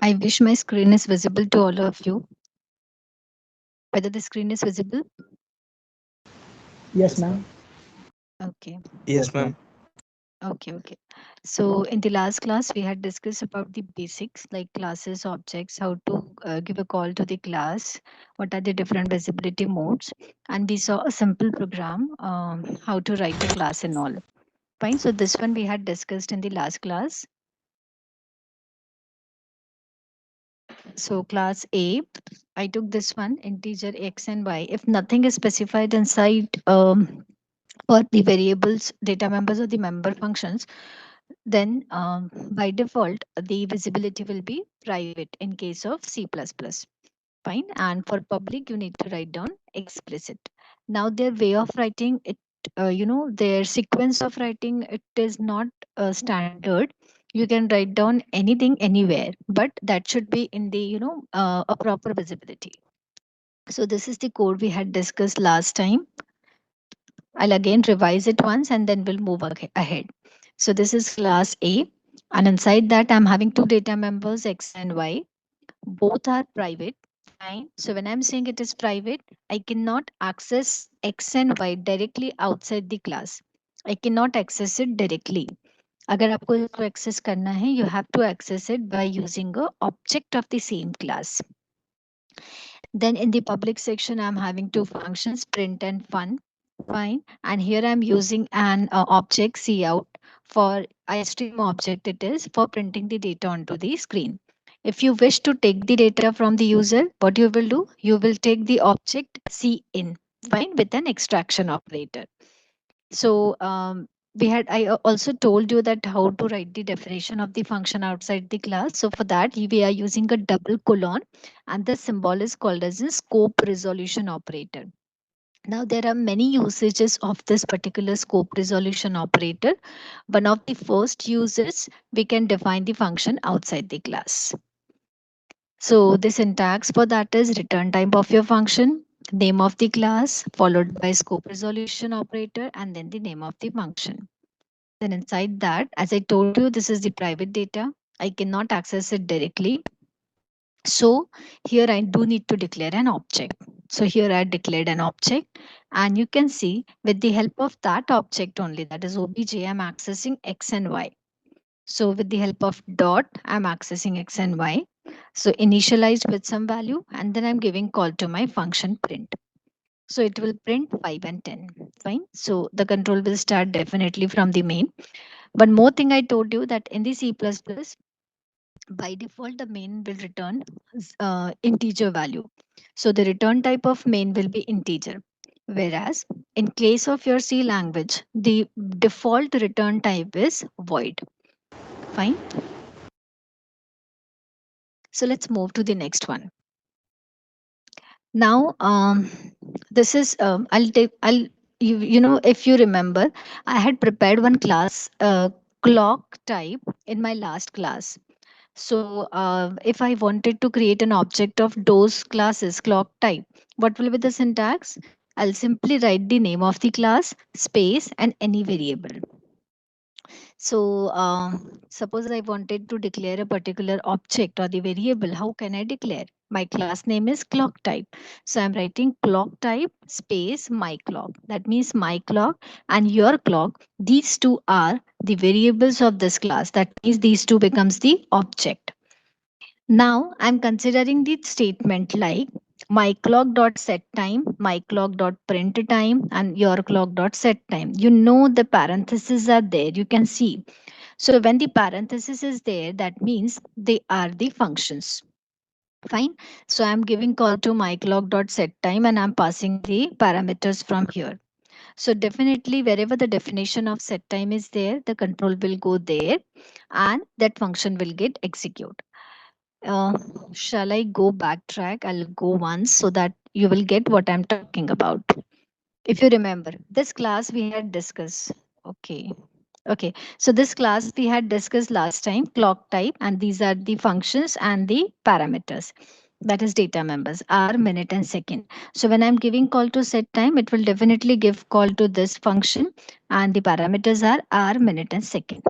I wish my screen is visible to all of you. Whether the screen is visible? Yes, ma'am. Okay. Yes, ma'am. Okay. So in the last class, we had discussed about the basics like classes, objects, how to give a call to the class, what are the different visibility modes, and we saw a simple program, how to write a class and all. Fine. So this one we had discussed in the last class. So class A, I took this one integer x and y. If nothing is specified inside for the variables, data members or the member functions, then by default the visibility will be private in case of C++. Fine. And for public, you need to write down explicit. Now their way of writing it, their sequence of writing, it is not standard. You can write down anything anywhere, but that should be in the a proper visibility. So this is the code we had discussed last time. I'll again revise it once and then we'll move ahead. So this is class A, and inside that I'm having two data members X and Y. Both are private. Fine. So when I'm saying it is private, I cannot access X and Y directly outside the class. I cannot access it directly. अगर आपको इसको access करना है, you have to access it by using a object of the same class. Then in the public section, I'm having two functions, print and fun. Fine. And here I'm using an object cout for iStream object. It is for printing the data onto the screen. If you wish to take the data from the user, what you will do? You will take the object cin, fine, with an extraction operator. So we had I also told you that how to write the definition of the function outside the class. So for that we are using a double colon, and the symbol is called as a scope resolution operator. Now there are many usages of this particular scope resolution operator. One of the first uses, we can define the function outside the class. So the syntax for that is return type of your function, name of the class, followed by scope resolution operator, and then the name of the function. Then inside that, as I told you, this is the private data. I cannot access it directly. So here I do need to declare an object. So here I declared an object, and you can see with the help of that object only, that is obj, I'm accessing x and y. So with the help of dot, I'm accessing x and y. So initialized with some value, and then I'm giving call to my function print. So it will print 5 and 10. Fine. So the control will start definitely from the main. One more thing I told you that in the C++, by default, the main will return integer value. So the return type of main will be integer. Whereas in case of your C language, the default return type is void. Fine. So let's move to the next one. Now, this is if you remember, I had prepared one class clock type in my last class. So if I wanted to create an object of those classes clock type, what will be the syntax? I'll simply write the name of the class, space, and any variable. So suppose I wanted to declare a particular object or the variable, how can I declare? My class name is clock type. So I'm writing clock type space my clock. That means my clock and your clock. These two are the variables of this class. That means these two becomes the object. Now I'm considering the statement like my clock dot set time, my clock dot print time, and your clock dot set time. You know the parentheses are there. You can see. So when the parenthesis is there, that means they are the functions. Fine. So I'm giving call to my clock dot set time and I'm passing the parameters from here. So definitely wherever the definition of set time is there, the control will go there and that function will get executed. Uh, shall I go backtrack? I'll go once so that you will get what I'm talking about. If you remember, this class we had discussed. Okay. Okay. So this class we had discussed last time, clock type, and these are the functions and the parameters. That is data members, hour, minute, and second. So when I'm giving call to set time, it will definitely give call to this function, and the parameters are hour, minute, and second.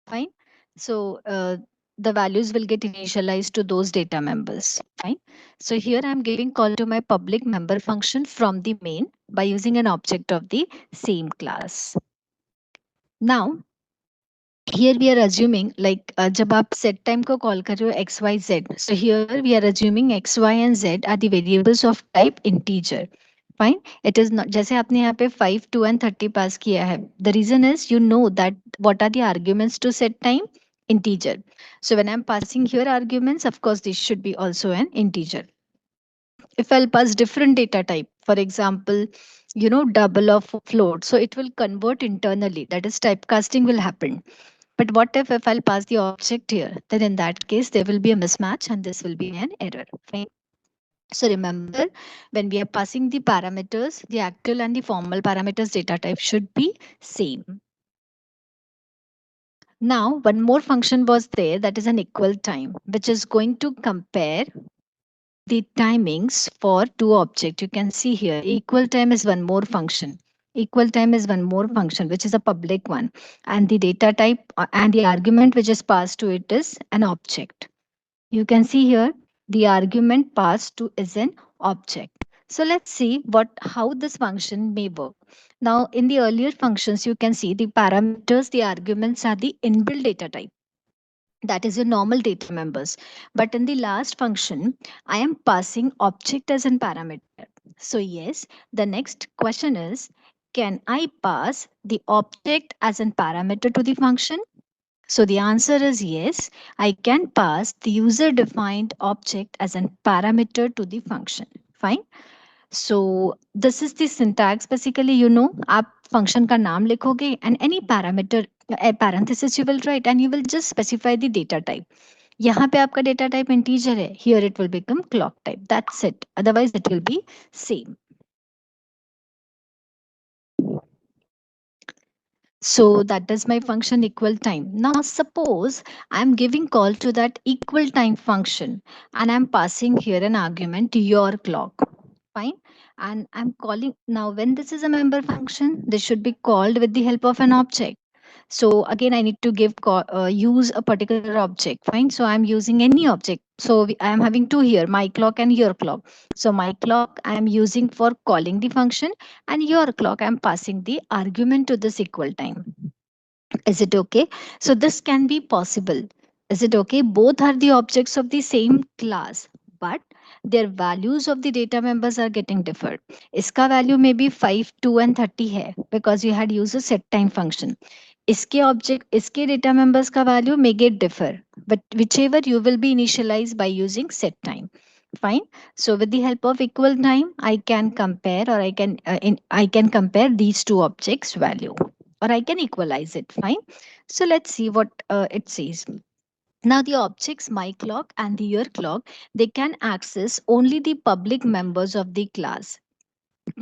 Fine. So the values will get initialized to those data members. Fine. So here I'm giving call to my public member function from the main by using an object of the same class. Now here we are assuming like जब आप set time को call कर रहे हो x y z, so here we are assuming x y and z are the variables of type integer. Fine. It is not जैसे आपने यहाँ पे 5 2 and 30 पास किया है. The reason is you know that what are the arguments to set time integer. So when I'm passing here arguments, of course this should be also an integer. If I'll pass different data type, for example, double of float, so it will convert internally, that is typecasting will happen. But what if I'll pass the object here? Then in that case, there will be a mismatch and this will be an error. Fine. So remember, when we are passing the parameters, the actual and the formal parameters data type should be same. Now, one more function was there, that is an equal time, which is going to compare the timings for two objects. You can see here, equal time is one more function. Equal time is one more function, which is a public one. And the data type and the argument which is passed to it is an object. You can see here, the argument passed to is an object. So let's see how this function may work. Now, in the earlier functions, you can see the parameters, the arguments are the inbuilt data type, that is your normal data members. But in the last function, I am passing object as an parameter. So yes, the next question is, can I pass the object as an parameter to the function? So the answer is yes, I can pass the user defined object as an parameter to the function. Fine. So this is the syntax. Basically, आप function का नाम लिखोगे and any parameter, a parenthesis you will write and you will just specify the data type. यहाँ पे आपका data type integer है. Here it will become clock type. That's it. Otherwise it will be same. So that is my function equal time. Now suppose I'm giving call to that equal time function and I'm passing here an argument your clock. Fine. And I'm calling now when this is a member function, this should be called with the help of an object. So again, I need to use a particular object. Fine. So I'm using any object. So I am having two here, my clock and your clock. So my clock I am using for calling the function and your clock I'm passing the argument to this equal time. Is it okay? So this can be possible. Is it okay? Both are the objects of the same class, but their values of the data members are getting different. Iska value may be 5, 2 and 30 hai because you had used a set time function. Iske data members ka value may get differ, but whichever you will be initialized by using set time. Fine. So with the help of equal time, I can compare or I can compare these two objects value or I can equalize it. Fine. So let's see what it says. Now the objects my clock and the your clock, they can access only the public members of the class.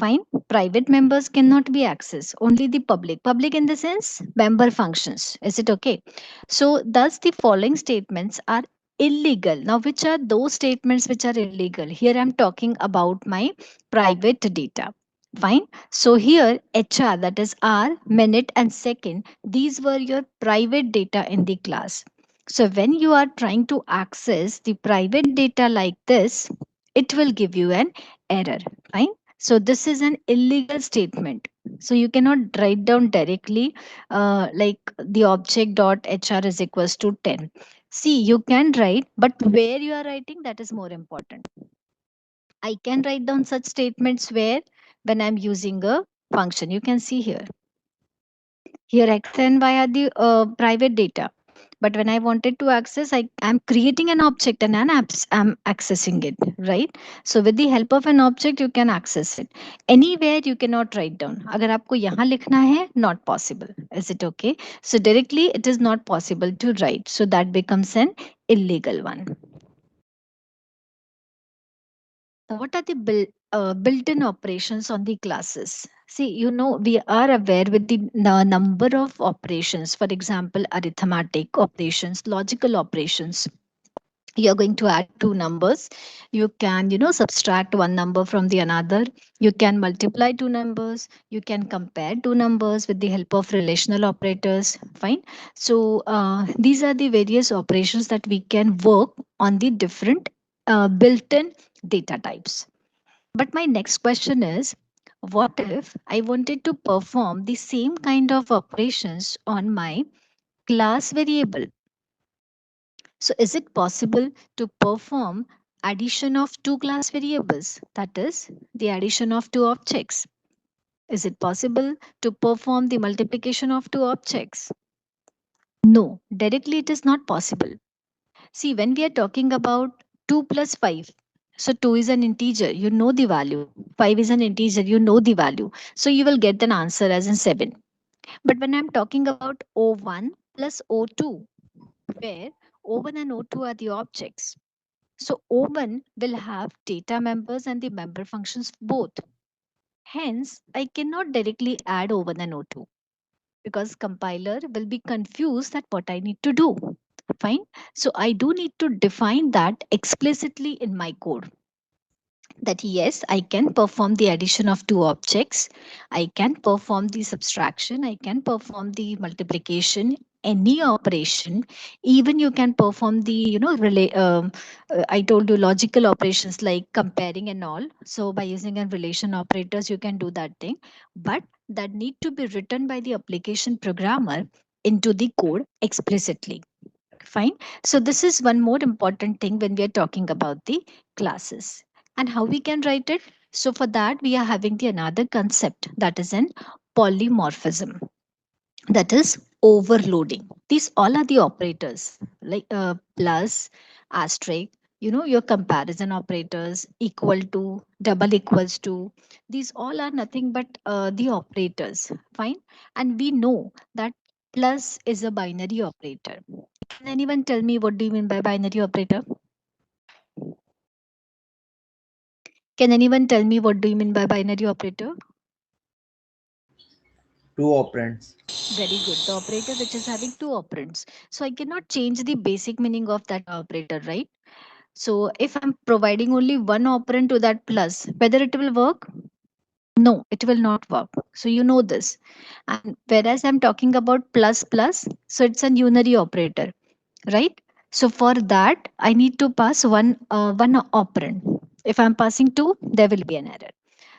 Fine. Private members cannot be accessed, only the public. Public in the sense member functions. Is it okay? So thus the following statements are illegal. Now which are those statements which are illegal? Here I'm talking about my private data. Fine. So here HR, that is hour, minute and second, these were your private data in the class. So when you are trying to access the private data like this, it will give you an error. Fine. So this is an illegal statement. So you cannot write down directly like the object dot hr is equals to 10. See, you can write, but where you are writing, that is more important. I can write down such statements where when I'm using a function. You can see here. Here x and y are the private data. But when I wanted to access, I am creating an object and I'm accessing it, right? So with the help of an object, you can access it. Anywhere you cannot write down. अगर आपको यहाँ लिखना है, not possible. Is it okay? So directly it is not possible to write. So that becomes an illegal one. Now, what are the built-in operations on the classes? See, we are aware with the number of operations, for example, arithmetic operations, logical operations. you're going to add two numbers. You can, subtract one number from the another. You can multiply two numbers. You can compare two numbers with the help of relational operators. Fine. So these are the various operations that we can work on the different built-in data types. But my next question is, what if I wanted to perform the same kind of operations on my class variable? So is it possible to perform addition of two class variables? That is the addition of two objects. Is it possible to perform the multiplication of two objects? No, directly it is not possible. See, when we are talking about 2 plus 5, so 2 is an integer, you know the value. 5 is an integer, you know the value. So you will get an answer as in 7. But when I'm talking about O1 plus O2, where O1 and O2 are the objects, so O1 will have data members and the member functions both. Hence, I cannot directly add O1 and O2 because compiler will be confused that what I need to do. Fine. So I do need to define that explicitly in my code, that yes, I can perform the addition of two objects, I can perform the subtraction, I can perform the multiplication, any operation. Even you can perform the, I told you logical operations like comparing and all. So by using a relation operators, you can do that thing, but that need to be written by the application programmer into the code explicitly. Fine. So this is one more important thing when we are talking about the classes and how we can write it. So for that, we are having the another concept, that is an polymorphism, that is overloading. These all are the operators like plus, asterisk, your comparison operators, equal to, double equals to. These all are nothing but the operators. Fine. And we know that plus is a binary operator. Can anyone tell me what do you mean by binary operator? Can anyone tell me what do you mean by binary operator? Two operands. Very good. The operator which is having two operands. So I cannot change the basic meaning of that operator, right? So if I'm providing only one operand to that plus, whether it will work? No, it will not work. So you know this. And whereas I'm talking about plus plus, so it's a unary operator, right? So for that, I need to pass one operand. If I'm passing two, there will be an error.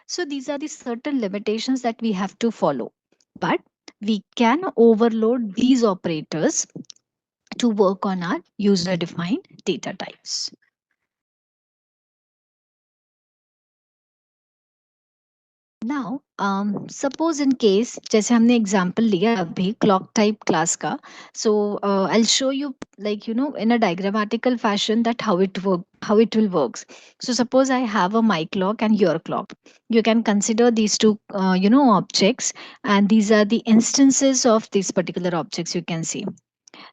So these are the certain limitations that we have to follow. But we can overload these operators to work on our user defined data types. Now, suppose in case जैसे हमने example लिया अभी clock type class का, so I'll show you like in a diagrammatical fashion that how it will works. So suppose I have a my clock and your clock. You can consider these two objects, and these are the instances of these particular objects you can see.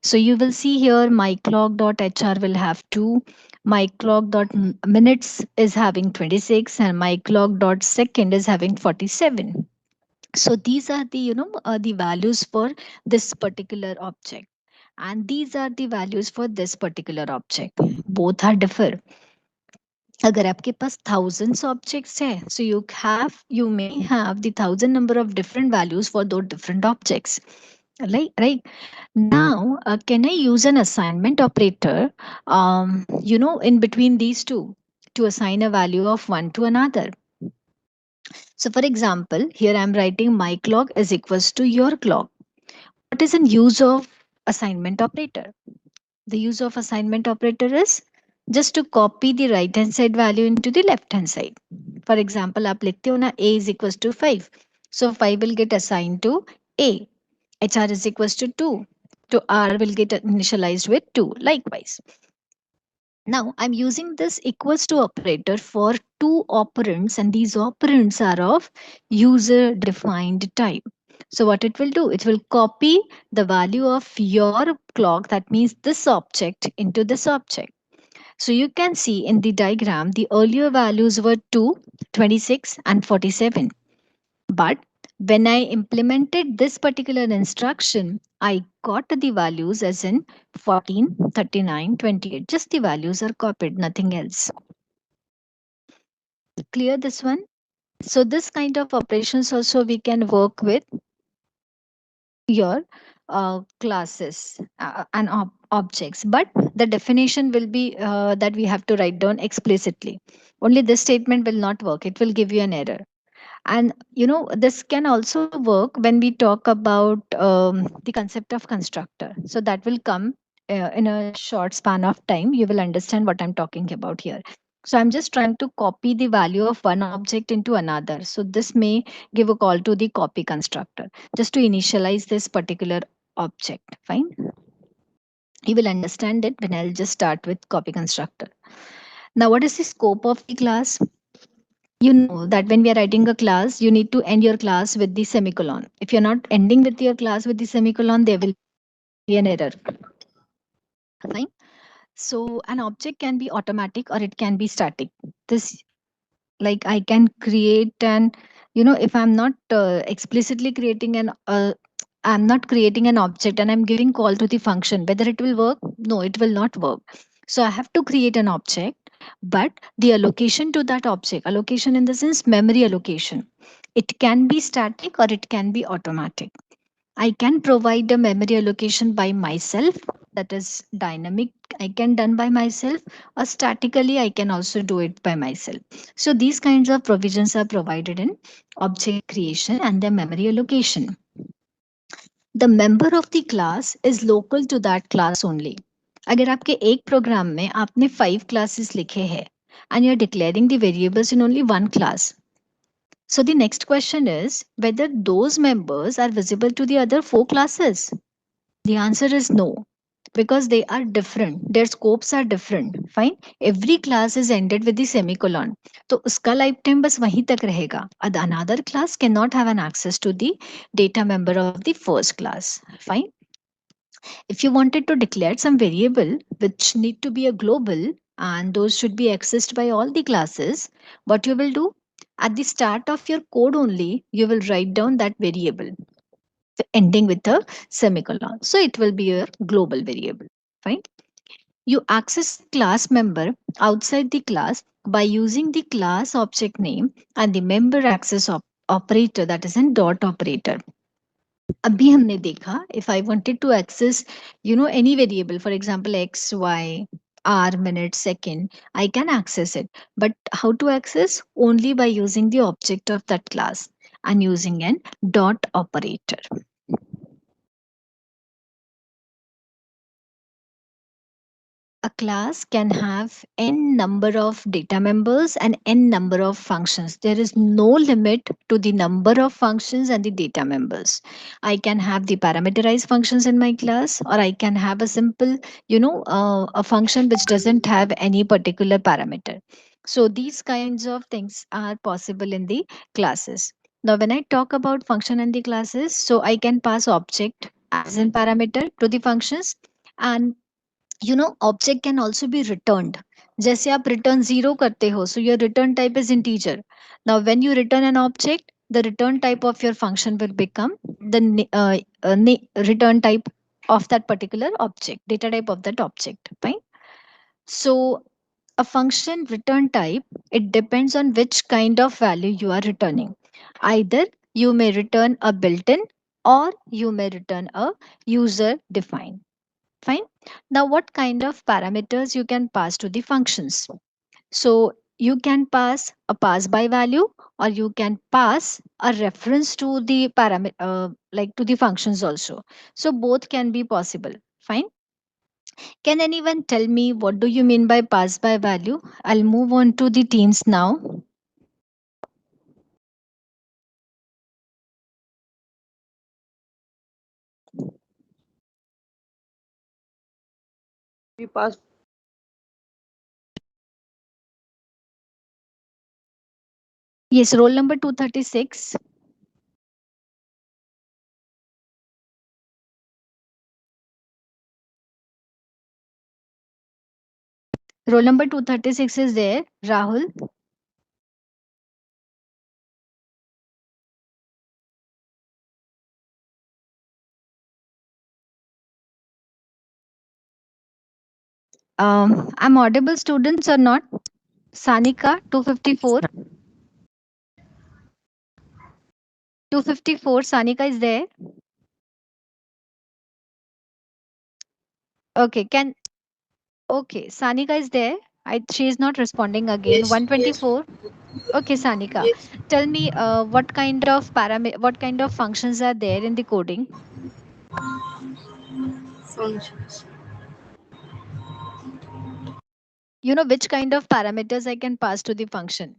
So you will see here my clock.hr will have two, my clock.minutes is having 26, and my clock.second is having 47. So these are the the values for this particular object, and these are the values for this particular object. Both are differ. अगर आपके पास thousands objects है, so you may have the thousand number of different values for those different objects. Right. Now, can I use an assignment operator, in between these two to assign a value of one to another? So, for example, here I'm writing my clock is equals to your clock. What is the use of assignment operator? The use of assignment operator is just to copy the right hand side value into the left hand side. For example, आप लिखते हो ना a is equals to 5. So 5 will get assigned to a. HR is equals to 2. To R will get initialized with 2. Likewise. Now I'm using this equals to operator for two operands, and these operands are of user defined type. So what it will do, it will copy the value of your clock, that means this object, into this object. So you can see in the diagram, the earlier values were 2, 26, and 47. But When I implemented this particular instruction, I got the values as in 14, 39, 28. Just the values are copied, nothing else. Clear this one? So this kind of operations also we can work with your classes and objects, but the definition will be that we have to write down explicitly. Only this statement will not work. It will give you an error. And this can also work when we talk about the concept of constructor. So that will come in a short span of time. You will understand what I'm talking about here. So I'm just trying to copy the value of one object into another. So this may give a call to the copy constructor just to initialize this particular object. Fine. You will understand it when I'll just start with copy constructor. Now, what is the scope of the class? You know that when we are writing a class, you need to end your class with the semicolon. If you're not ending with your class with the semicolon, there will be an error. Fine. So an object can be automatic or it can be static. This, like, I can create an, if I'm not explicitly creating an I'm not creating an object and I'm giving call to the function, whether it will work, no, it will not work. So I have to create an object, but the allocation to that object, allocation in the sense memory allocation, it can be static or it can be automatic. I can provide a memory allocation by myself, that is dynamic, I can done by myself, or statically I can also do it by myself. So these kinds of provisions are provided in object creation and their memory allocation. The member of the class is local to that class only. अगर आपके एक programme में आपने 5 classes लिखे हैं and you're declaring the variables in only one class, so the next question is whether those members are visible to the other 4 classes. The answer is no, because they are different. Their scopes are different. Fine. Every class is ended with the semicolon. तो उसका lifetime बस वहीं तक रहेगा. Another class cannot have an access to the data member of the first class. Fine. If you wanted to declare some variable which need to be a global and those should be accessed by all the classes, what you will do? At the start of your code only, you will write down that variable ending with a semicolon. So it will be a global variable. Fine. You access class member outside the class by using the class object name and the member access operator, that is a dot operator. अभी हमने देखा if I wanted to access any variable, for example x, y, hour, minute, second, I can access it. But how to access? Only by using the object of that class and using an dot operator. A class can have n number of data members and n number of functions. There is no limit to the number of functions and the data members. I can have the parameterized functions in my class, or I can have a simple, a function which doesn't have any particular parameter. So these kinds of things are possible in the classes. Now, when I talk about function and the classes, so I can pass object as in parameter to the functions, and object can also be returned. जैसे आप return 0 करते हो, so your return type is integer. Now when you return an object, the return type of your function will become the return type of that particular object, data type of that object. Fine. So a function return type, it depends on which kind of value you are returning. Either you may return a built-in or you may return a user defined. Fine. Now, what kind of parameters you can pass to the functions? So you can pass a pass by value, or you can pass a reference to the parameter, like to the functions also. So both can be possible. Fine. Can anyone tell me what do you mean by pass by value? I'll move on to the teams now. We pass. Yes, roll number 236. Roll number 236 is there. Rahul. I'm audible, students, or not? Sanika, 254. 254, Sanika is there. Okay, okay, Sanika is there. She is not responding again. Yes, yes, 124. Okay, Sanika, yes. tell me what kind of functions are there in the coding? Functions. You know which kind of parameters I can pass to the function?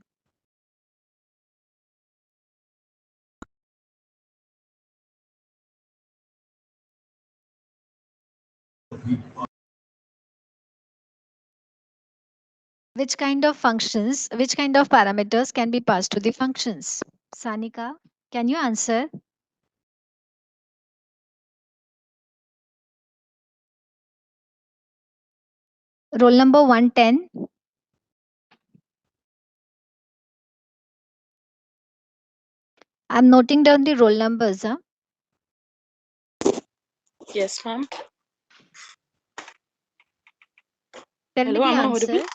Which kind of parameters can be passed to the functions? Sanika, can you answer? Roll number 110. I'm noting down the roll numbers. Huh? Yes, ma'am. Tell me Hello, the am I audible? answer.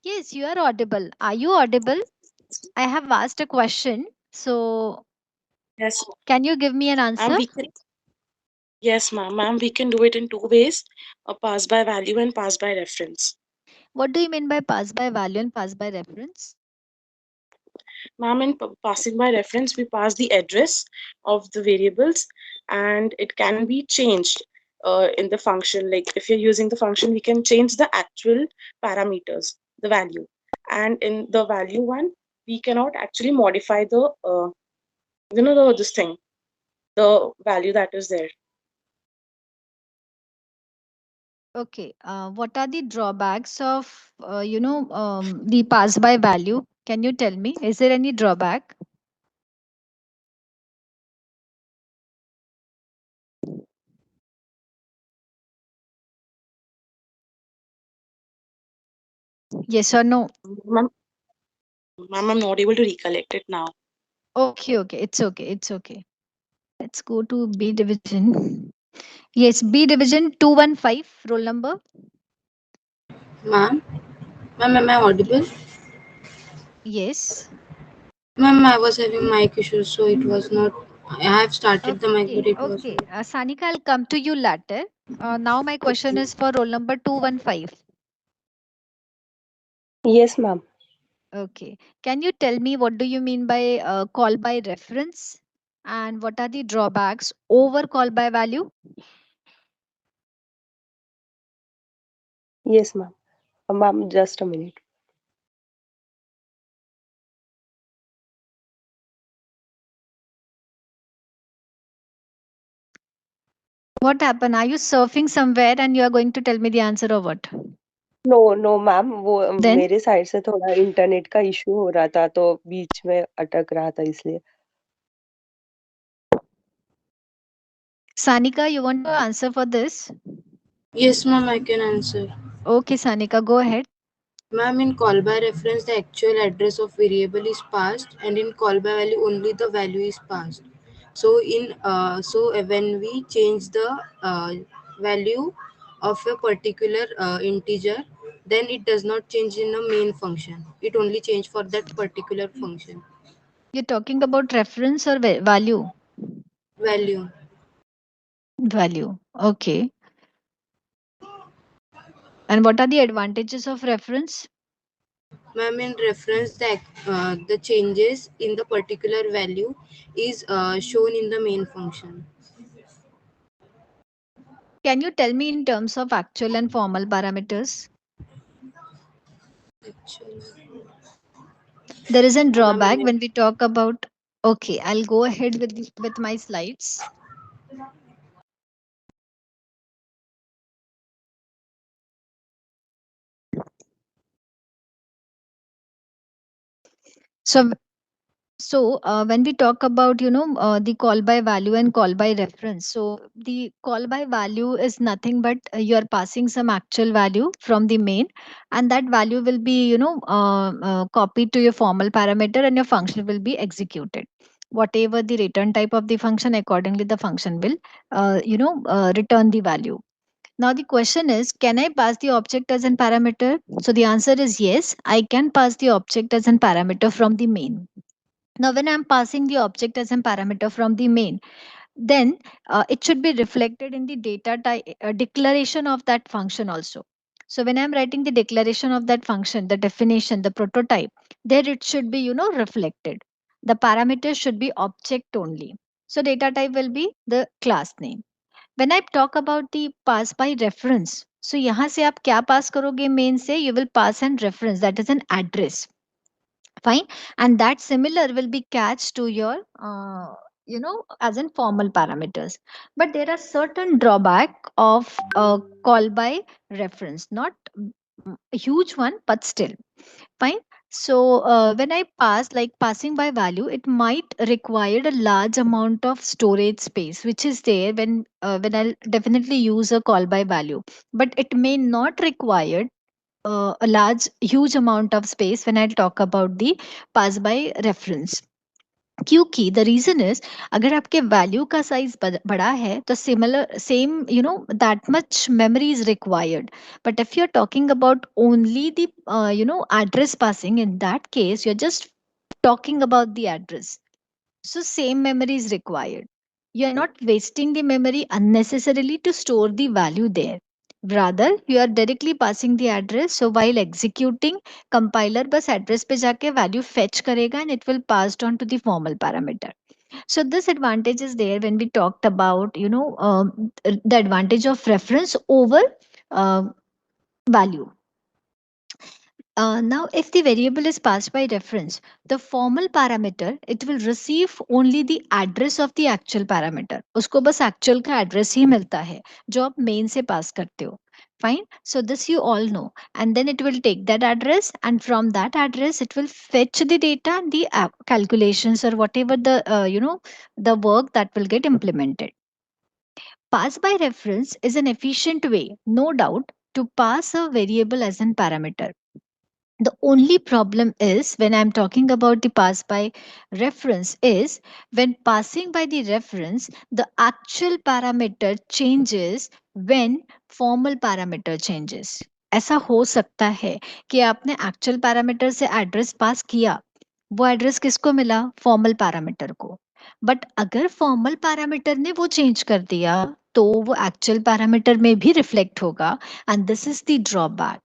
Yes, you are audible. Are you audible? I have asked a question. So, Yes, can you give me an ma'am. answer? Yes, ma'am. Ma'am, we can do it in two ways: a pass by value and pass by reference. What do you mean by pass by value and pass by reference? Ma'am, in passing by reference, we pass the address of the variables, and it can be changed in the function. Like if you're using the function, we can change the actual parameters, the value, and in the value one, we cannot actually modify the this thing, the value that is there. Okay. What are the drawbacks of, the pass by value? Can you tell me? Is there any drawback? Yes or no? Ma'am, ma'am, I'm not able to recollect it now. Okay, okay. It's okay. It's okay. Let's go to B division. Yes, B division 215, roll number. Ma'am, ma'am, am I audible? Yes. Ma'am, I was having mic issues, so it was not. I have started the mic, but Okay, it was okay. not. Sanika, I'll come to you later. Now my question is for roll number 215. Yes, ma'am. Okay. Can you tell me what do you mean by call by reference and what are the drawbacks over call by value? Yes, ma'am. Ma'am, just a minute. What happened? Are you surfing somewhere and you are going to tell me the answer or what? No no ma'am वो Then, मेरे side से थोड़ा internet का issue हो रहा था तो बीच में अटक रहा था इसलिए Sanika, you want to answer for this? Yes, ma'am, I can answer. Okay, Sanika, go ahead. Ma'am, in call by reference, the actual address of variable is passed, and in call by value, only the value is passed. When we change the value of a particular integer, then it does not change in the main function. It only change for that particular function You're talking about reference or value? value. Value. Okay. And what are the advantages of reference? Ma'am, in reference, the changes in the particular value is shown in the main function. Can you tell me in terms of actual and formal parameters? Actually, There is a ma'am, drawback when we talk about. Okay, I'll go ahead with my slides. So when we talk about the call by value and call by reference, so the call by value is nothing but you are passing some actual value from the main, and that value will be copied to your formal parameter and your function will be executed. Whatever the return type of the function, accordingly the function will return the value. Now the question is, can I pass the object as an parameter? So the answer is yes, I can pass the object as an parameter from the main. Now when I'm passing the object as a parameter from the main, then it should be reflected in the data type declaration of that function also. So when I'm writing the declaration of that function, the definition, the prototype, there it should be, reflected. The parameter should be object only. So data type will be the class name. When I talk about the pass by reference, so यहाँ से आप क्या pass करोगे main से? You will pass an reference, that is an address. Fine. And that similar will be catched to your as in formal parameters. But there are certain drawback of call by reference, not a huge one, but still. Fine. So when I pass, like passing by value, it might require a large amount of storage space, which is there when I'll definitely use a call by value. But it may not require a large huge amount of space when I talk about the pass by reference. क्योंकि the reason is, अगर आपके value का size बड़ा है तो same that much memory is required. But if you're talking about only the address passing, in that case you're just talking about the address, so same memory is required. You are not wasting the memory unnecessarily to store the value there. Rather, you are directly passing the address. So while executing, compiler bus address पे जाके value fetch करेगा and it will passed on to the formal parameter. So this advantage is there when we talked about the advantage of reference over uh, value. Now, if the variable is passed by reference, the formal parameter, it will receive only the address of the actual parameter. उसको बस actual का address ही मिलता है जो आप main से pass करते हो. Fine. So this you all know. And then it will take that address, and from that address, it will fetch the data, the calculations or whatever the work that will get implemented. Pass by reference is an efficient way, no doubt, to pass a variable as an parameter. The only problem is when I'm talking about the pass by reference is when passing by the reference, the actual parameter changes when formal parameter changes. ऐसा हो सकता है कि आपने actual parameter से address पास किया, वो address किसको मिला? फॉर्मल पैरामीटर को. बट अगर फॉर्मल पैरामीटर ने वो चेंज कर दिया तो वो एक्चुअल पैरामीटर में भी रिफ्लेक्ट होगा, and this is the drawback.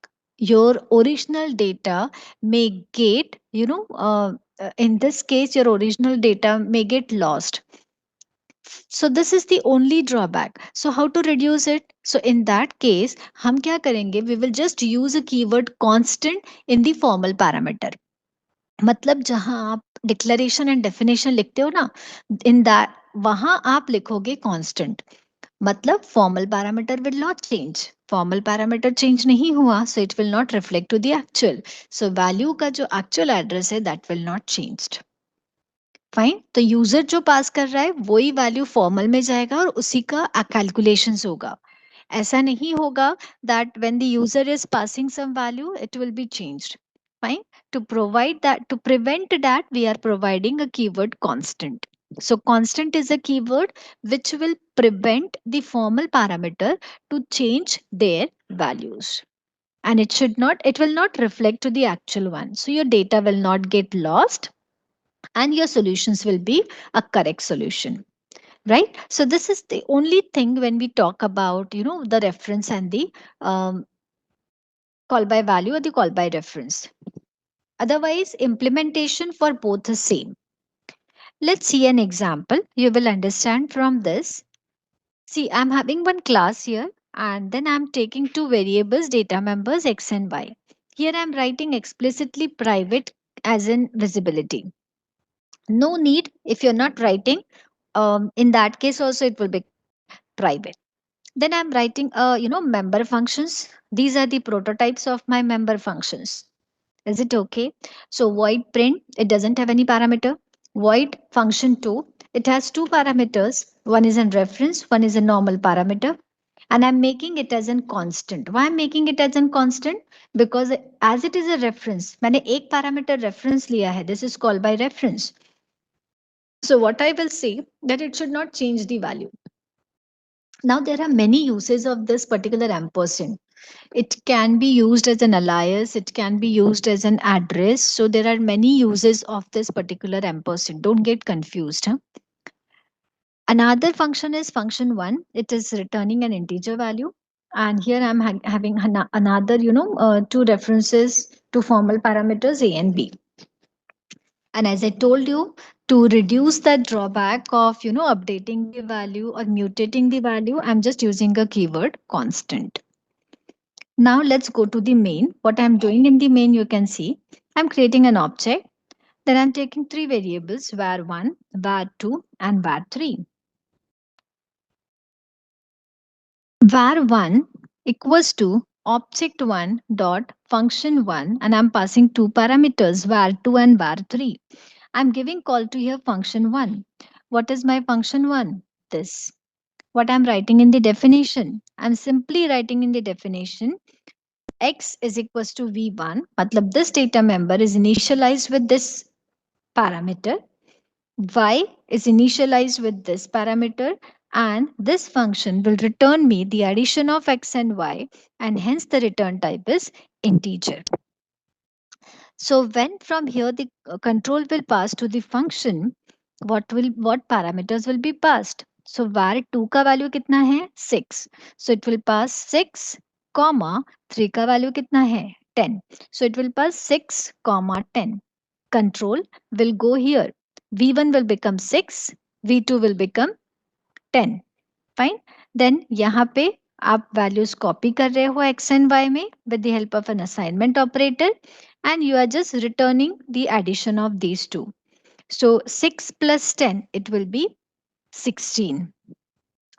Your original data may get in this case your original data may get lost. So this is the only drawback. So how to reduce it? So in that case हम क्या करेंगे? We will just use a keyword constant in the formal parameter. मतलब जहां आप declaration and definition लिखते हो ना, in that वहां आप लिखोगे कांस्टेंट. मतलब formal parameter will not change. Formal parameter change नहीं हुआ, so it will not reflect to the actual. So value का जो एक्चुअल एड्रेस है that will not changed. Fine. तो यूजर जो पास कर रहा है वही वैल्यू फॉर्मल में जाएगा और उसी का कैलकुलेशन होगा. ऐसा नहीं होगा that when the user is passing some value it will be changed. Fine. To provide that, to prevent that, we are providing a keyword constant. So constant is a keyword which will prevent the formal parameter to change their values, and it will not reflect to the actual one, so your data will not get lost and your solutions will be a correct solution. Right. So this is the only thing when we talk about the reference and the um, call by value or the call by reference. Otherwise implementation for both is same. Let's see an example. You will understand from this. See, I'm having one class here and then I'm taking two variables, data members x and y. Here I'm writing explicitly private as in visibility. No need, if you're not writing, in that case also it will become private. Then I'm writing member functions. These are the prototypes of my member functions. Is it okay? So void print, it doesn't have any parameter. Void function 2, it has two parameters. One is a reference, one is a normal parameter. And I'm making it as a constant. Why I'm making it as a constant? Because as it is a reference, मैंने एक parameter reference लिया है. This is called by reference. So what I will say that it should not change the value. Now there are many uses of this particular ampersand. It can be used as an alias, it can be used as an address. So there are many uses of this particular ampersand. Don't get confused. Huh? Another function is function one. It is returning an integer value. And here I'm having another, two references to formal parameters A and B. And as I told you, to reduce that drawback of, updating the value or mutating the value, I'm just using a keyword constant. Now let's go to the main. What I'm doing in the main, you can see, I'm creating an object. Then I'm taking three variables, var1, var2, and var3. var1 equals to object1 dot function1, and I'm passing two parameters, var2 and var3. I'm giving call to here function1. What is my function1? This. What I'm writing in the definition? I'm simply writing in the definition x is equals to v1. Matlab this data member is initialized with this parameter. Y is initialized with this parameter, and this function will return me the addition of x and y, and hence the return type is integer. So when from here the control will pass to the function, what parameters will be passed? So var2 का value कितना है? 6. So it will pass 6, comma 3 का value कितना है? 10. So it will pass 6, comma 10. Control will go here. V1 will become 6, V2 will become 10. Fine. Then यहाँ पे आप values copy कर रहे हो x and y में with the help of an assignment operator, and you are just returning the addition of these two. So 6 plus 10, it will be 16.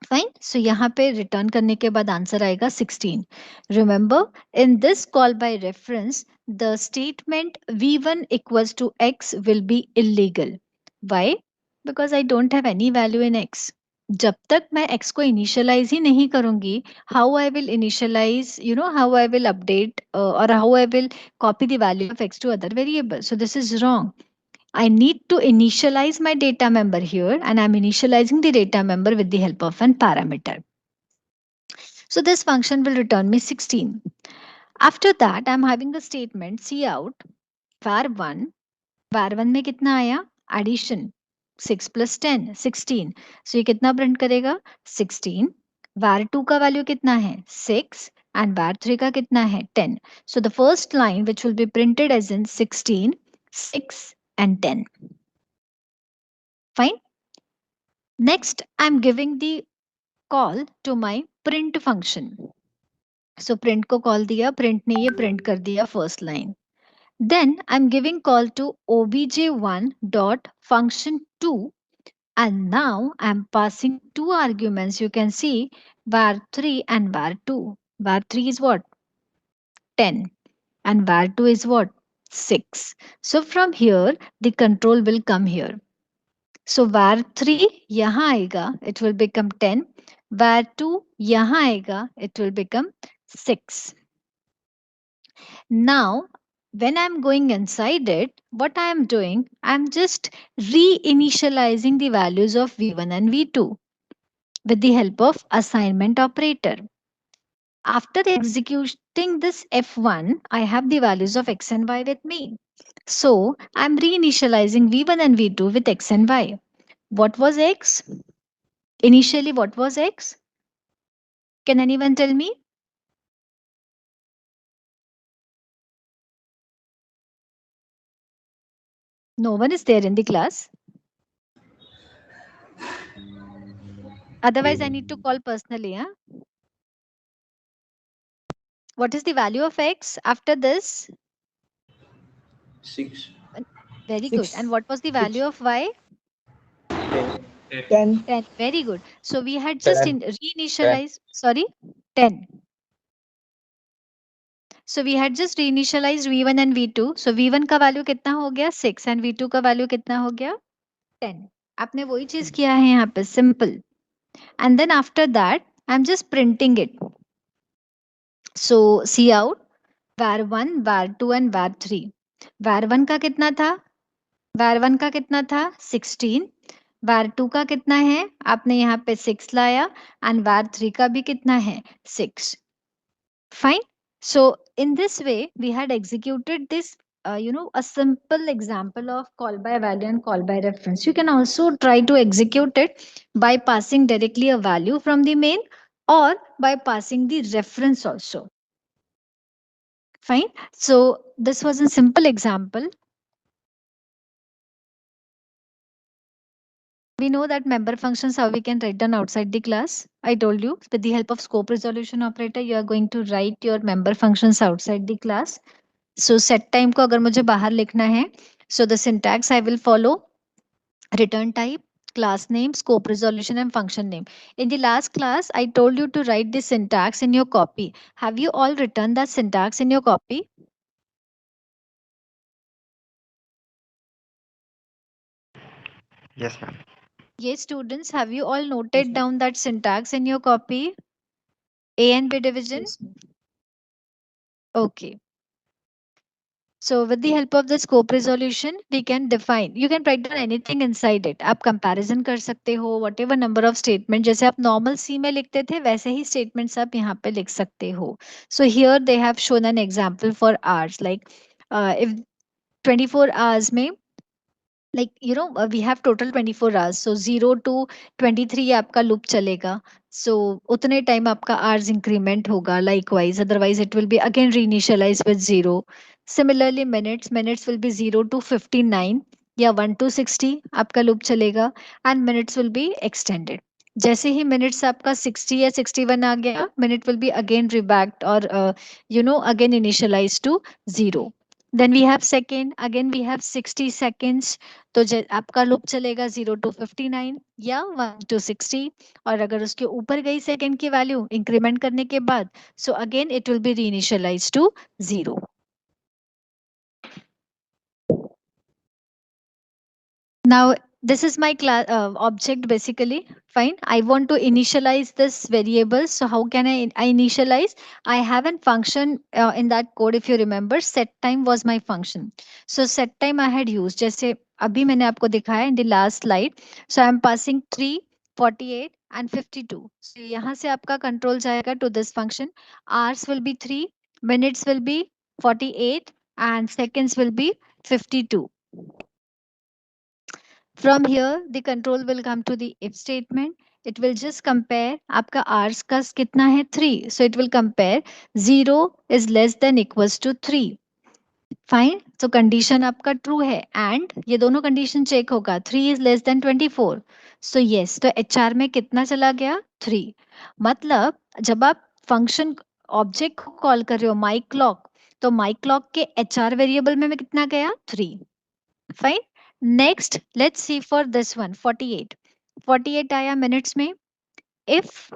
Fine. So यहाँ पे return करने के बाद answer आएगा 16. Remember, in this call by reference, the statement v1 equals to x will be illegal. Why? Because I don't have any value in x. जब तक मैं x को initialize ही नहीं करूंगी, how I will initialize, how I will update or how I will copy the value of x to other variables. So this is wrong. I need to initialize my data member here, and I'm initializing the data member with the help of an parameter. So this function will return me 16. After that, I'm having a statement cout var1. var1 में कितना आया? Addition. 6 plus 10, 16. So ये कितना print करेगा? 16. var2 का value कितना है? 6. And var3 का कितना है? 10. So the first line which will be printed as in 16, 6 and 10. Fine. Next, I'm giving the call to my print function. So print को call दिया, print ने ये print कर दिया first line. Then I'm giving call to obj1 dot function 2, and now I'm passing two arguments. You can see var3 and var2. var3 is what? 10, and var2 is what? 6. So from here the control will come here. So var3 यहाँ आएगा, it will become 10. var2 यहाँ आएगा, it will become 6. Now, when I'm going inside it, what I am doing, I'm just reinitializing the values of v1 and v2 with the help of assignment operator. After executing this f1, I have the values of x and y with me. So I'm reinitializing v1 and v2 with x and y. What was x? Initially, what was x? Can anyone tell me? No one is there in the class. Otherwise, I need to call personally. Huh? What is the value of x after this? 6. Very good. Six. And what was the value of y? 10. 10. Very good. So we had just 10. reinitialized, sorry, 10. So we had just reinitialized v1 and v2. So v1 का value कितना हो गया? 6, and v2 का value कितना हो गया? 10. आपने वही चीज किया है यहाँ पे, simple. And then after that, I'm just printing it. So cout var1, var2 and var3. var1 का कितना था? var1 का कितना था? 16. var2 का कितना है, आपने यहाँ पे 6 लाया, एंड var3 का भी कितना है, 6. Fine. So in this way, we had executed this, a simple example of call by value and call by reference. You can also try to execute it by passing directly a value from the main or by passing the reference also. Fine. So this was a simple example. We know that member functions, how we can write down outside the class. I told you with the help of scope resolution operator, you are going to write your member functions outside the class. So set time को अगर मुझे बाहर लिखना है, so the syntax I will follow: return type, class name, scope resolution, and function name. In the last class, I told you to write the syntax in your copy. Have you all written that syntax in your copy? Yes, ma'am. Yes, students, have you all noted down that syntax in your copy? A and B division? Yes, ma'am. Okay. So with the help of the scope resolution, we can define, you can write down anything inside it. आप comparison कर सकते हो, whatever number of statement, जैसे आप normal C में लिखते थे, वैसे ही statements आप यहाँ पे लिख सकते हो. So here they have shown an example for hours, like if 24 hours में, like we have total 24 hours, so 0 to 23 आपका loop चलेगा. So उतने time आपका hours increment होगा likewise, otherwise it will be again reinitialize with 0. Similarly minutes will be 0 to 59 या 1 to 60 आपका loop चलेगा, and minutes will be extended. जैसे ही minutes आपका 60 या 61 आ गया, minute will be again rebacked or again initialized to 0. Then we have second, again we have 60 seconds. तो आपका loop चलेगा 0 to 59 या 1 to 60, और अगर उसके ऊपर गई सेकंड की वैल्यू इंक्रीमेंट करने के बाद, so again it will be reinitialize to 0. Now this is my class object basically. Fine. I want to initialize this variable. So how can I initialize? I have a function in that code. If you remember, set time was my function. So set time I had used. जैसे अभी मैंने आपको दिखाया in the last slide. So I am passing 3, 48 and 52. So यहाँ से आपका control जाएगा to this function. Hours will be 3, minutes will be 48 and seconds will be 52. From here, the control will come to the if statement. It will just compare आपका hours का कितना है 3. So it will compare 0 is less than equals to 3. Fine. So condition आपका true है and ये दोनों condition check होगा. 3 is less than 24. So yes. तो HR में कितना चला गया 3. मतलब जब आप function object को call कर रहे हो my clock, तो my clock के HR variable में कितना गया 3. Fine. Next, let's see for this one 48. 48 आया minutes में. If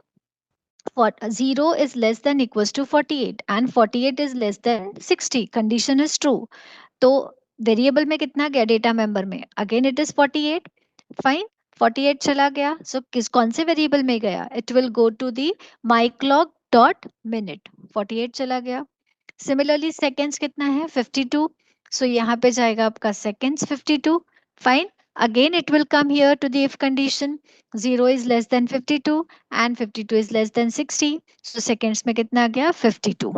0 is less than equals to 48 and 48 is less than 60, condition is true. तो वेरिएबल में कितना गया डेटा मेंबर में, अगेन इट इज 48. फाइन. 48 चला गया, सो कौन से वेरिएबल में गया, it will go to the my clock dot minute. 48 चला गया. सिमिलरली सेकेंड्स कितना है 52. सो यहाँ पे जाएगा आपका seconds 52. Fine. Again it will come here to the if condition. 0 is less than 52 and 52 is less than 60. So seconds में कितना आ गया 52.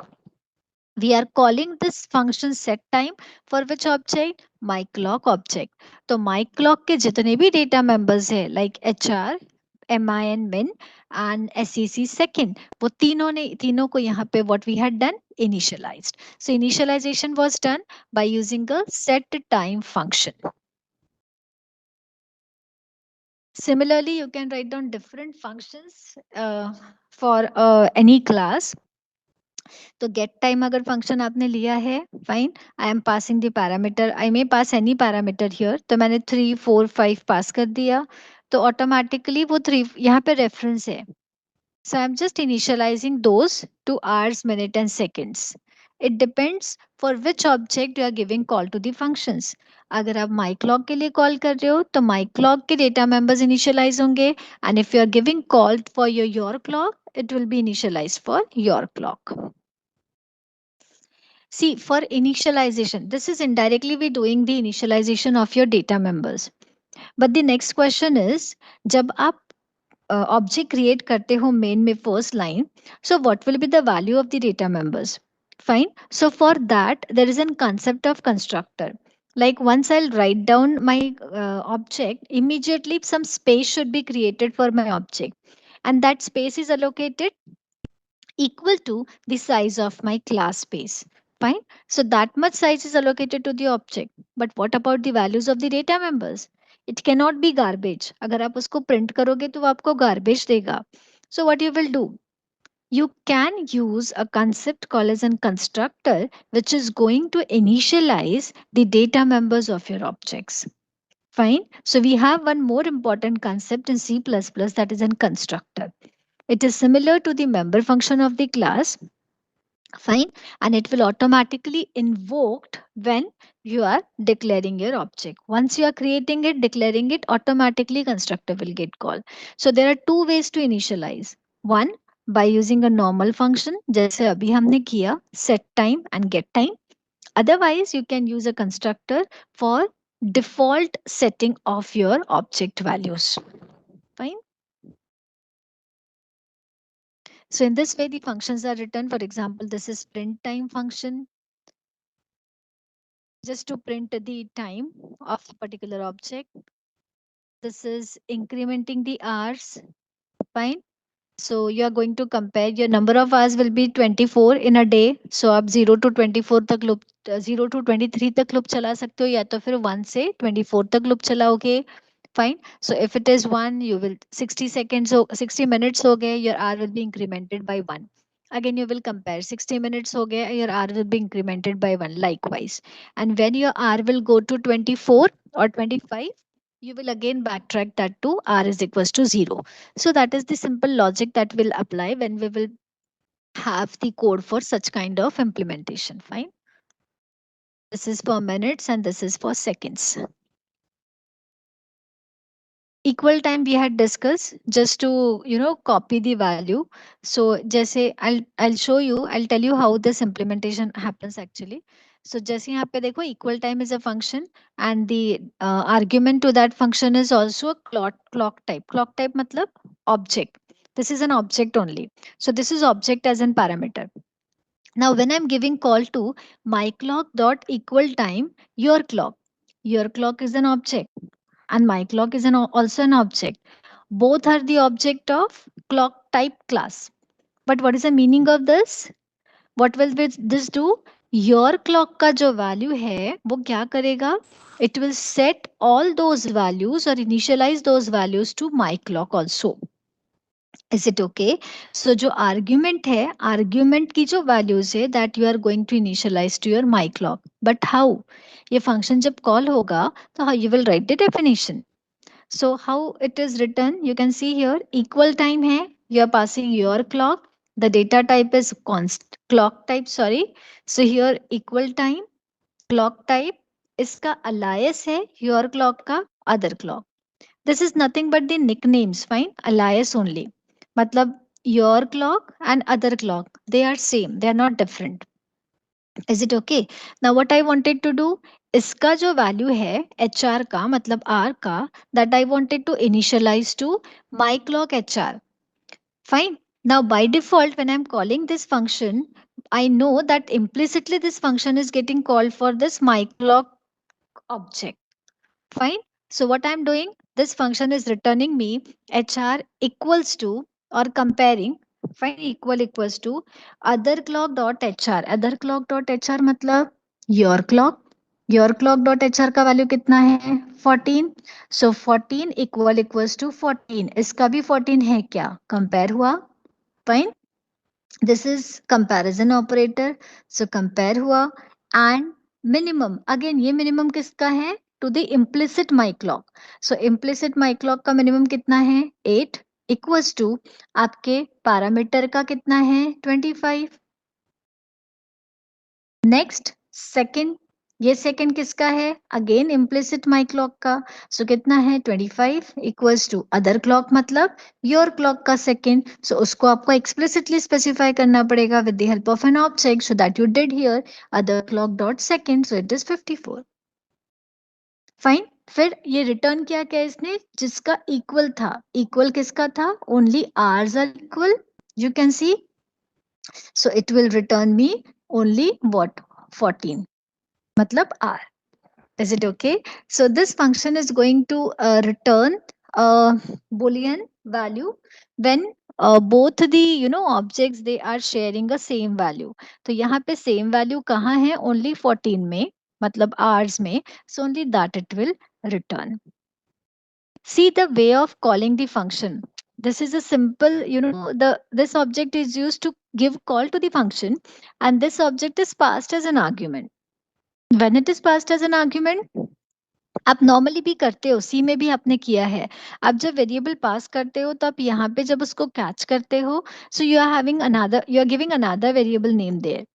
We are calling this function set time for which object, my clock object. तो my clock के जितने भी data members है like HR, MIN min and SEC second, वो तीनों को यहाँ पे what we had done initialized. So initialization was done by using a set time function. Similarly, you can write down different functions for any class. तो get time अगर function आपने लिया है, fine, I am passing the parameter, I may pass any parameter here, तो मैंने 3, 4, 5 पास कर दिया, तो ऑटोमेटिकली वो 3 यहाँ पे रेफरेंस है. So I'm just initializing those to hours, minute and seconds. It depends for which object you are giving call to the functions. अगर आप my clock के लिए कॉल कर रहे हो तो my clock के data members initialize होंगे, and if you are giving call for your clock, it will be initialized for your clock. See, for initialization, this is indirectly we doing the initialization of your data members. But the next question is, जब आप object create करते हो main में first line, so what will be the value of the data members? Fine. So for that, there is a concept of constructor. Like once I'll write down my object, immediately some space should be created for my object, and that space is allocated equal to the size of my class space. Fine. So that much size is allocated to the object. But what about the values of the data members? It cannot be garbage. अगर आप उसको print करोगे तो वो आपको garbage देगा. So what you will do? You can use a concept called as a constructor, which is going to initialize the data members of your objects. Fine. So we have one more important concept in C++, that is a constructor. It is similar to the member function of the class. Fine. And it will automatically invoked when you are declaring your object. Once you are creating it, declaring it, automatically constructor will get called. So there are two ways to initialize. One, by using a normal function जैसे अभी हमने किया, set time and get time. Otherwise you can use a constructor for default setting of your object values. Fine. So in this way the functions are written. For example, this is print time function, just to print the time of a particular object. This is incrementing the hours. Fine. So you are going to compare, your number of hours will be 24 in a day. So आप 0 to 24 तक loop, 0 to 23 तक loop चला सकते हो, या तो फिर 1 से 24 तक loop चलाओगे. Fine. So if it is 1, you will 60 seconds, so 60 minutes हो गए, your hour will be incremented by 1. Again you will compare, 60 minutes हो गए, your hour will be incremented by 1 likewise. And when your hour will go to 24 or 25, you will again backtrack that to r is equals to 0. So that is the simple logic that will apply when we will have the code for such kind of implementation. Fine. This is for minutes and this is for seconds. Equal time we had discussed, just to copy the value. So जैसे I'll show you, I'll tell you how this implementation happens actually. So जैसे यहाँ पे देखो, equal time is a function and the argument to that function is also a clock type. Clock type मतलब object. This is an object only. So this is object as an parameter. Now when I'm giving call to my clock dot equal time your clock is an object and my clock is also an object. Both are the object of clock type class. But what is the meaning of this? What will this do? Your clock का जो value है वो क्या करेगा? It will set all those values or initialize those values to my clock also. Is it okay? So जो argument है, argument की जो values है, that you are going to initialize to your my clock. But how? ये function जब call होगा तो how you will write the definition. So how it is written, you can see here equal time hai, you are passing your clock, the data type is const clock type, sorry. So here equal time clock type, iska alias hai your clock ka other clock. This is nothing but the nicknames, fine, alias only. Matlab your clock and other clock, they are same, they are not different. Is it okay? Now what I wanted to do, इसका जो value है HR का मतलब R का, that I wanted to initialize to my clock HR. Fine. Now by default when I'm calling this function, I know that implicitly this function is getting called for this my clock object. Fine. So what I'm doing, this function is returning me HR equals to or comparing, fine, equals to other clock dot HR. Other clock dot HR मतलब your clock. Your clock dot HR का value कितना है? 14. So 14 equals to 14. इसका भी 14 है क्या? Compare हुआ. Fine. This is comparison operator. So compare हुआ and minimum. Again ये minimum किसका है? To the implicit my clock. So implicit my clock का minimum कितना है? 8 equals to आपके parameter का कितना है? 25. Next second, ये second किसका है? Again implicit my clock का. So कितना है? 25 equals to other clock मतलब your clock का second. So उसको आपको explicitly specify करना पड़ेगा with the help of an object. So that you did here other clock dot second. So it is 54. Fine. फिर ये रिटर्न किया क्या इसने, जिसका इक्वल था, इक्वल किसका था, only R's are equal, you can see, so it will return me only what, 14, मतलब r. Is it okay? So this function is going to return a boolean value when both the objects they are sharing a same value. तो यहाँ पे same value कहाँ है, only 14 में, मतलब hours में, so only that it will return. See the way of calling the function. This is a simple, the this object is used to give call to the function, and this object is passed as an argument. When it is passed as an argument, आप normally भी करते हो, सी में भी आपने किया है, आप जब वेरिएबल पास करते हो तो आप यहाँ पे जब उसको कैच करते हो, so you are having another, you are giving another variable name there.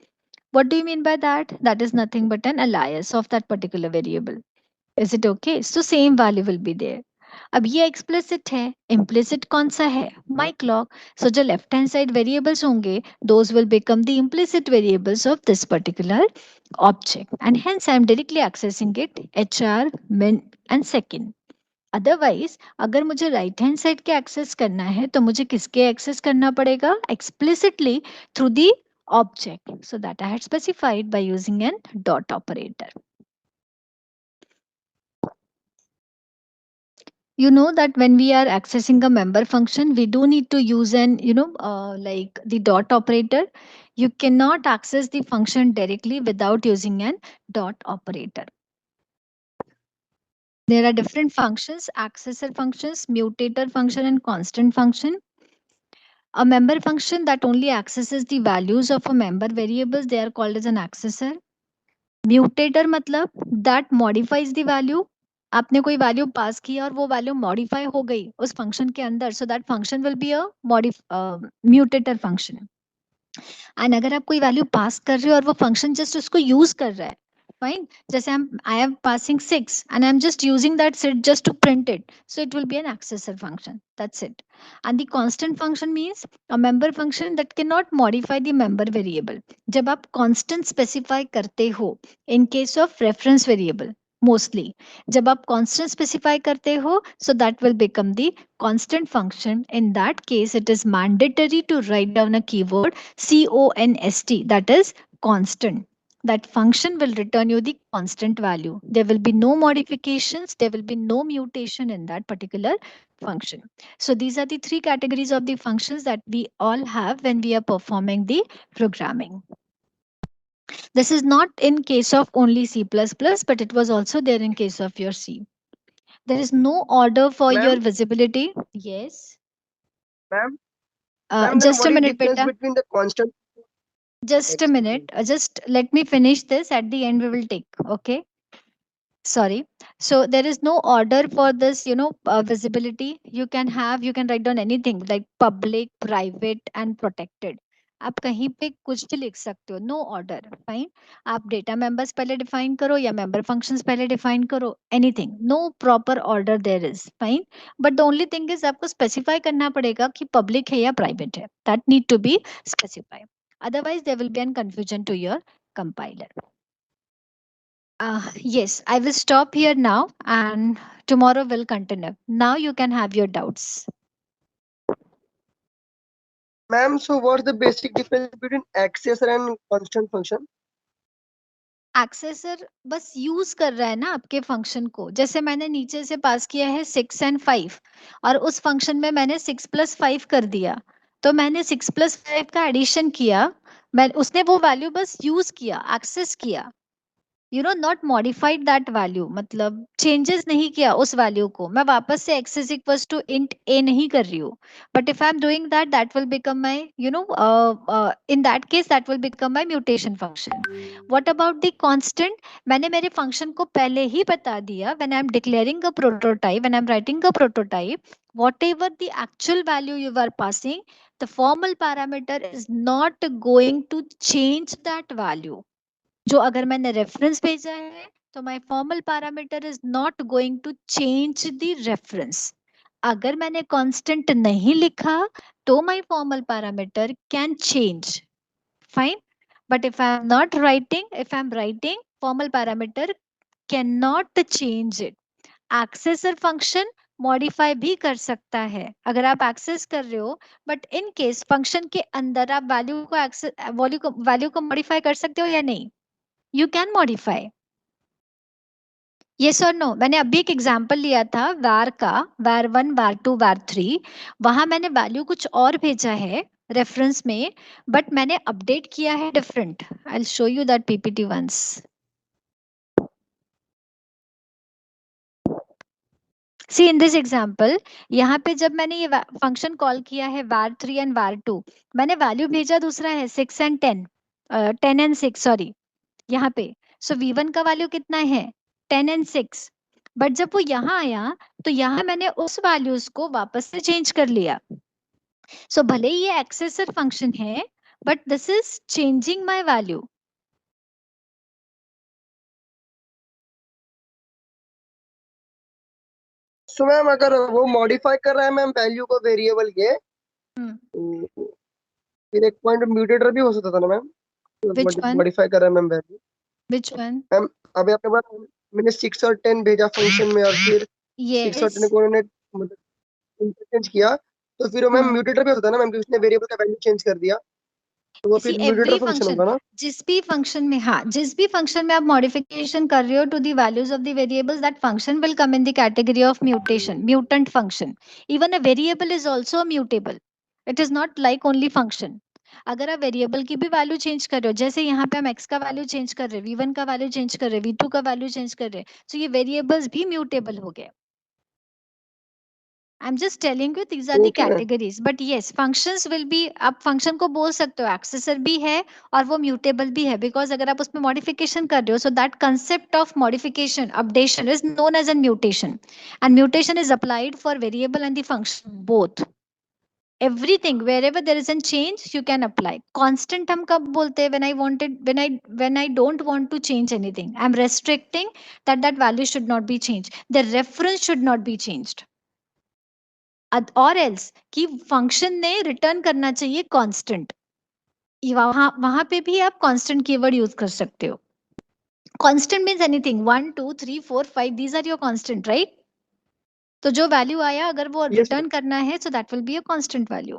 What do you mean by that, that is nothing but an alias of that particular variable. Is it okay? So same value will be there. अब ये explicit है, implicit कौन सा है, mic log. So जो left hand side variables होंगे, those will become the implicit variables of this particular object, and hence I am directly accessing it hr, min and second. Otherwise अगर मुझे right hand side के access करना है तो मुझे किसके एक्सेस करना पड़ेगा, explicitly through the object, so that I had specified by using an dot operator. You know that when we are accessing a member function, we do need to use an like the dot operator. You cannot access the function directly without using an dot operator. There are different functions, accessor functions, mutator function and constant function. A member function that only accesses the values of a member variables, they are called as an accessor. Mutator मतलब that modifies the value. आपने कोई value pass किया और वो value modify हो गई उस function के अंदर, so that function will be a mutator function. And अगर आप कोई वैल्यू पास कर रहे हो और वो फंक्शन जस्ट उसको यूज कर रहा है, फाइन, जैसे I am passing 6 and I am just using that set just to print it, so it will be an accessor function, that's it. And the constant function means a member function that can not modify the member variable. जब आप constant specify करते हो in case of reference variable, mostly जब आप constant specify करते हो, so that will become the constant function. In that case it is mandatory to write down a keyword const, that is constant. That function will return you the constant value. There will be no modifications, there will be no mutation in that particular function. So these are the three categories of the functions that we all have when we are performing the programming. This is not in case of only C++, but it was also there in case of your C. There is no order for your Ma'am, visibility. Yes. ma'am, ma'am, then Just what a is minute, difference beta. between the constant Just a minute. expression? Just let me finish this. At the end, we will take. Okay. Sorry. So there is no order for this, visibility. You can write down anything like public, private, and protected. आप कहीं पे कुछ भी लिख सकते हो, no order, fine. आप data members पहले डिफाइन करो या मेंबर फंक्शंस पहले डिफाइन करो, anything, no proper order there is, fine. But the only thing is आपको स्पेसिफाई करना पड़ेगा कि पब्लिक है या प्राइवेट है, that need to be specify. Otherwise there will be an confusion to your compiler. Yes, I will stop here now and tomorrow we'll continue. Now you can have your doubts. Ma'am, so what's the basic difference between accessor and constant function? एक्सेसर बस use कर रहा है ना आपके function को, जैसे मैंने नीचे से पास किया है 6 एंड 5 और उस फंक्शन में मैंने 6 + 5 कर दिया, तो मैंने 6 + 5 का एडिशन किया, मैं उसने वो वैल्यू बस यूज किया, एक्सेस किया, नॉट मॉडिफाइड दैट वैल्यू, मतलब चेंजेस नहीं किया उस वैल्यू को, मैं वापस से x is equal to int a नहीं कर रही हूँ. But if I am doing that, that will become my, in that case that will become my mutation function. What about the constant, मैंने मेरे फंक्शन को पहले ही बता दिया, when I am declaring a prototype, when I am writing a prototype, whatever the actual value you are passing, the formal parameter is not going to change that value. जो अगर मैंने रेफरेंस भेजा है तो my formal parameter is not going to change the reference. अगर मैंने constant नहीं लिखा तो my formal parameter can change, fine. But if I am not writing, if I am writing, formal parameter can not change it. Accessor function modify भी कर सकता है अगर आप एक्सेस कर रहे हो, बट इन केस फंक्शन के अंदर आप वैल्यू को वैल्यू को मॉडिफाई कर सकते हो या नहीं? यू कैन मॉडिफाई, यस और नो? मैंने अभी एक एग्जांपल लिया था var का, var1 var2 var3, वहां मैंने वैल्यू कुछ और भेजा है रेफरेंस में, बट मैंने अपडेट किया है different. I will show you that PPT once. See in this example, यहाँ पे जब मैंने ये फंक्शन कॉल किया है var3 एंड var2, मैंने वैल्यू भेजा दूसरा है 6 एंड 10, 10 एंड 6 सॉरी, यहाँ पे. सो v1 का वैल्यू कितना है? 10 एंड 6. बट जब वो यहाँ आया तो यहाँ मैंने उस वैल्यूज को वापस से चेंज कर लिया. सो भले ही ये एक्सेसर फंक्शन है, but this is changing my value. So ma'am अगर वो मॉडिफाई कर रहा है मैम वैल्यू को वेरिएबल के, तो फिर एक पॉइंट म्यूटेटर भी हो सकता था ना मैम? Which one? मॉडिफाई कर रहा है ma'am value. Which one? Ma'am अभी आपने बोला मैंने 6 और 10 भेजा फंक्शन में और फिर 6 और 10 Yes. को उन्होंने मतलब इंटरचेंज किया, तो फिर वो मैम हाँ. म्यूटेटर भी होता है ना मैम, कि उसने वेरिएबल का वैल्यू चेंज कर दिया, तो वो See, फिर म्यूटेटर every फंक्शन function, होगा ना? जिस भी फंक्शन में, हाँ, जिस भी फंक्शन में आप मॉडिफिकेशन कर रहे हो to the values of the variables, that function will come in the category of mutation, mutant function. Even a variable is also mutable. It is not like only function. अगर आप variable की भी value change कर रहे हो, जैसे यहाँ पे हम x का वैल्यू चेंज कर रहे हैं, v1 का वैल्यू चेंज कर रहे हैं, v2 का वैल्यू चेंज कर रहे हैं, तो ये वेरिएबल्स भी म्यूटेबल हो गए. I'm just telling you these are the okay ma'am. categories. But yes, functions will be, आप function को बोल सकते हो accessor भी है और वो mutable भी है, because अगर आप उसमें modification कर रहे हो, so that concept of modification, updation is known as a mutation, and mutation is applied for variable and the function both. Everything wherever there is a change you can apply. Constant हम कब बोलते हैं? When I don't want to change anything, I'm restricting that value should not be changed, the reference should not be changed. और else कि function ने return करना चाहिए constant, वहां पे भी आप कांस्टेंट कीवर्ड यूज कर सकते हो. Constant means anything, 1 2 3 4 5, these are your constant, right? तो जो वैल्यू आया अगर वो Yes, रिटर्न करना है, so that will be a constant value.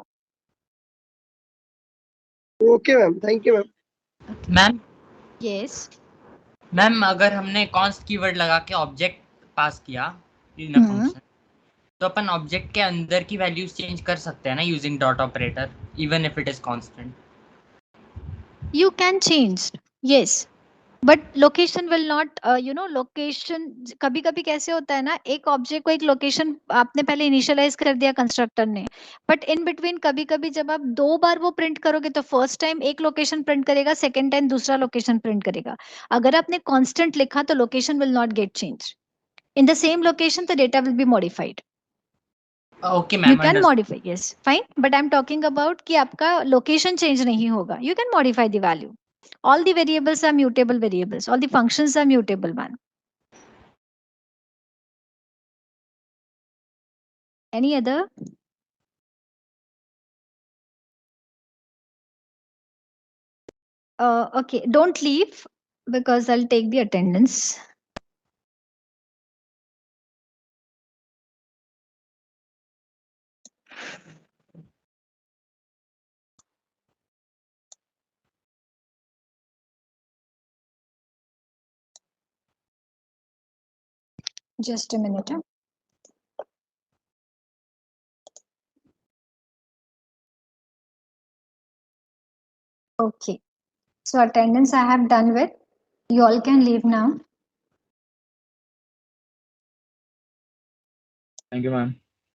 Okay ma'am, thank you ma'am. Ma'am yes. Ma'am अगर हमने कॉन्स्ट कीवर्ड लगा के ऑब्जेक्ट पास किया इन अ फंक्शन, तो अपन ऑब्जेक्ट के अंदर की वैल्यूज चेंज कर सकते हैं ना using dot operator, even if it is constant. You can change, yes, but location will not, location कभी कभी कैसे होता है ना, एक ऑब्जेक्ट को एक लोकेशन आपने पहले इनिशियलाइज कर दिया कंस्ट्रक्टर ने, बट इन बिटवीन कभी कभी जब आप 2 बार वो प्रिंट करोगे तो फर्स्ट टाइम एक लोकेशन प्रिंट करेगा, सेकेंड टाइम दूसरा लोकेशन प्रिंट करेगा. अगर आपने कांस्टेंट लिखा तो location will not get change. In the same location the data will be modified. Okay you ma'am, can modify, yes fine, but I am talking about कि आपका location change नहीं होगा. You can modify the value. All the variables are mutable variables. All the functions are mutable one. Any other? Okay, don't leave because I'll take the attendance. Just a minute. Huh? Okay. So attendance I have done with. You all can leave now. Thank you, ma'am.